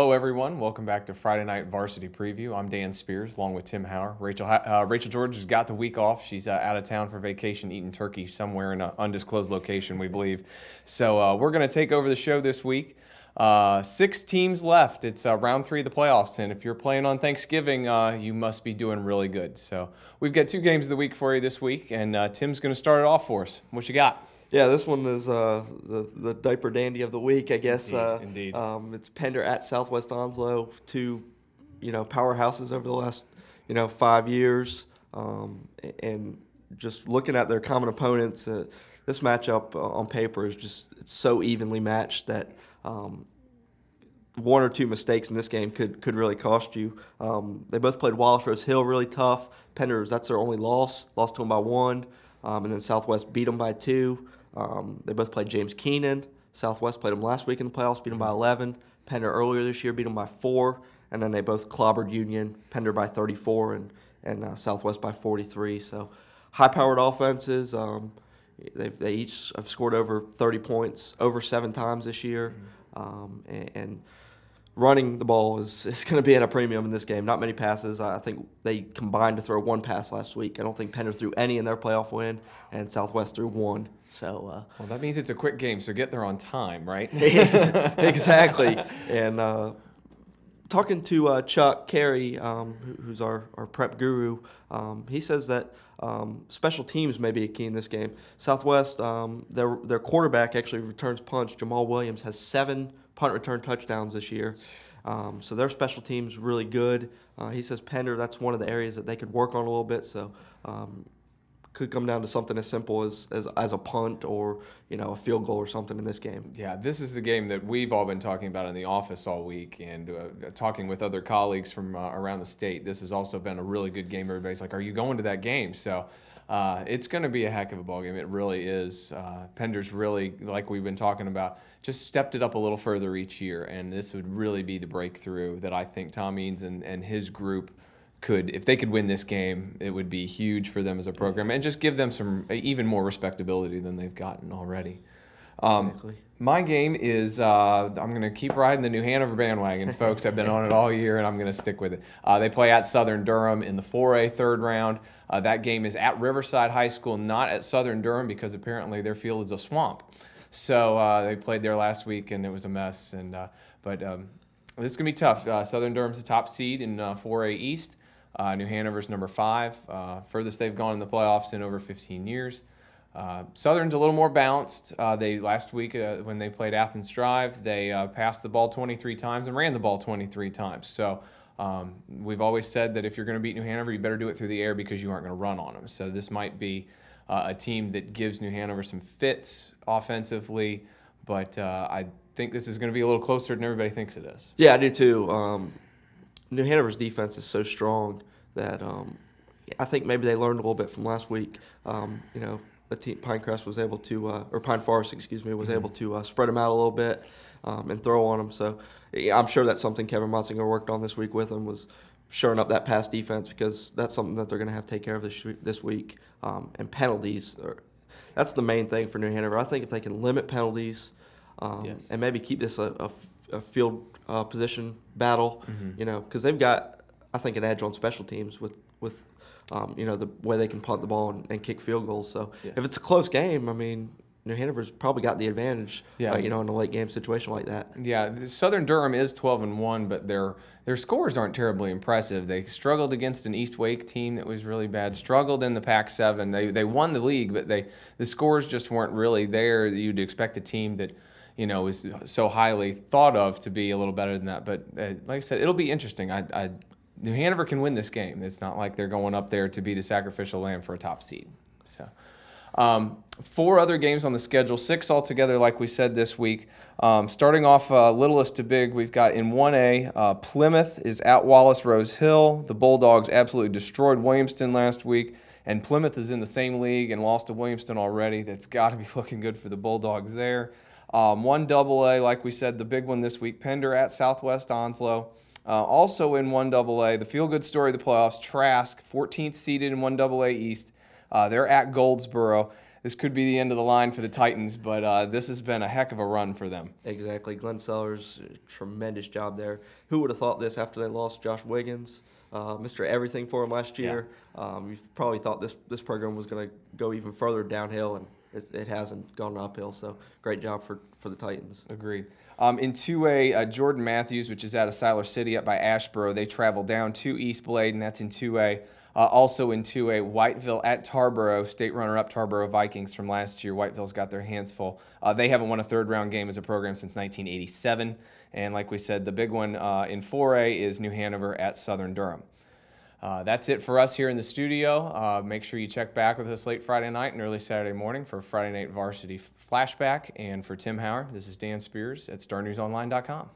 Hello, everyone. Welcome back to Friday Night Varsity Preview. I'm Dan Spears, along with Tim Hauer. Rachel George has got the week off. She's out of town for vacation, eating turkey somewhere in an undisclosed location, we believe. So we're going to take over the show this week. 6 teams left. It's round 3 of the playoffs, and if you're playing on Thanksgiving, you must be doing really good. So we've got 2 games of the week for you this week, and Tim's going to start it off for us. What you got? Yeah, this one is the diaper dandy of the week, I guess. Indeed. It's Pender at Southwest Onslow, 2, powerhouses over the last, 5 years. And just looking at their common opponents, this matchup on paper is it's so evenly matched that 1 or 2 mistakes in this game could really cost you. They both played Wallace Rose Hill really tough. Pender's, that's their only lost to them by 1. And then Southwest beat them by 2. They both played James Keenan. Southwest played them last week in the playoffs, beat them by 11. Pender earlier this year beat them by 4. And then they both clobbered Union, Pender by 34 and Southwest by 43. So high-powered offenses. They each have scored over 30 points over 7 times this year. And running the ball is going to be at a premium in this game. Not many passes. I think they combined to throw 1 pass last week. I don't think Pender threw any in their playoff win, and Southwest threw 1. So well, that means it's a quick game, so get there on time, right? Exactly. And talking to Chuck Carey, who's our prep guru, he says that special teams may be a key in this game. Southwest, their quarterback actually returns punts. Jamal Williams has 7 punt return touchdowns this year. So their special team's really good. He says Pender, that's one of the areas that they could work on a little bit. So could come down to something as simple as a punt or a field goal or something in this game. Yeah, this is the game that we've all been talking about in the office all week and talking with other colleagues from around the state. This has also been a really good game. Everybody's like, are you going to that game? So it's going to be a heck of a ball game. It really is. Pender's really, like we've been talking about, just stepped it up a little further each year, and this would really be the breakthrough that I think Tom Eanes and his group could, if they could win this game, it would be huge for them as a program and just give them some even more respectability than they've gotten already. Exactly. My game is I'm going to keep riding the New Hanover bandwagon, folks. I've been on it all year, and I'm going to stick with it. They play at Southern Durham in the 4A third round. That game is at Riverside High School, not at Southern Durham, because apparently their field is a swamp. So they played there last week, and it was a mess. But this is going to be tough. Southern Durham's the top seed in 4A East. New Hanover's number 5, furthest they've gone in the playoffs in over 15 years. Southern's a little more balanced. They last week when they played Athens Drive, they passed the ball 23 times and ran the ball 23 times. So we've always said that if you're going to beat New Hanover, you better do it through the air because you aren't going to run on them. So this might be a team that gives New Hanover some fits offensively, but I think this is going to be a little closer than everybody thinks it is. Yeah, I do too. New Hanover's defense is so strong that I think maybe they learned a little bit from last week. The team Pinecrest was able to, or Pine Forest, was able to spread them out a little bit and throw on them. So yeah, I'm sure that's something Kevin Motzinger worked on this week with them, was shoring up that pass defense, because that's something that they're going to have to take care of this week. And penalties, that's the main thing for New Hanover. I think if they can limit penalties and maybe keep this a field position battle, because they've got, I think, an edge on special teams with the way they can punt the ball and kick field goals. So if it's a close game, I mean, New Hanover's probably got the advantage, in a late game situation like that. Yeah, Southern Durham is 12-1, but their scores aren't terribly impressive. They struggled against an East Wake team that was really bad. Struggled in the Pac-7. They won the league, but the scores just weren't really there. You'd expect a team that is so highly thought of to be a little better than that. But like I said, it'll be interesting. New Hanover can win this game. It's not like they're going up there to be the sacrificial lamb for a top seed. So 4 other games on the schedule, 6 altogether, like we said this week. Starting off littlest to big, we've got in 1A, Plymouth is at Wallace Rose Hill. The Bulldogs absolutely destroyed Williamston last week, and Plymouth is in the same league and lost to Williamston already. That's got to be looking good for the Bulldogs there. 1AA, like we said, the big one this week, Pender at Southwest Onslow. Also in 1AA, the feel-good story of the playoffs, Trask, 14th seeded in 1AA East. They're at Goldsboro. this could be the end of the line for the Titans, but this has been a heck of a run for them. Exactly. Glenn Sellers, tremendous job there. Who would have thought this after they lost Josh Wiggins, Mr. Everything for him last Yeah. year? You probably thought this program was going to go even further downhill, and it hasn't gone uphill. So great job for the Titans. Agreed. In 2A, Jordan Matthews, which is out of Siler City up by Ashboro, they travel down to East Blade, and that's in 2A. Also in 2A, Whiteville at Tarboro, state runner-up Tarboro Vikings from last year. Whiteville's got their hands full. They haven't won a third-round game as a program since 1987. And like we said, the big one in 4A is New Hanover at Southern Durham. That's it for us here in the studio. Make sure you check back with us late Friday night and early Saturday morning for Friday Night Varsity Flashback. And for Tim Hauer, this is Dan Spears at StarNewsOnline.com.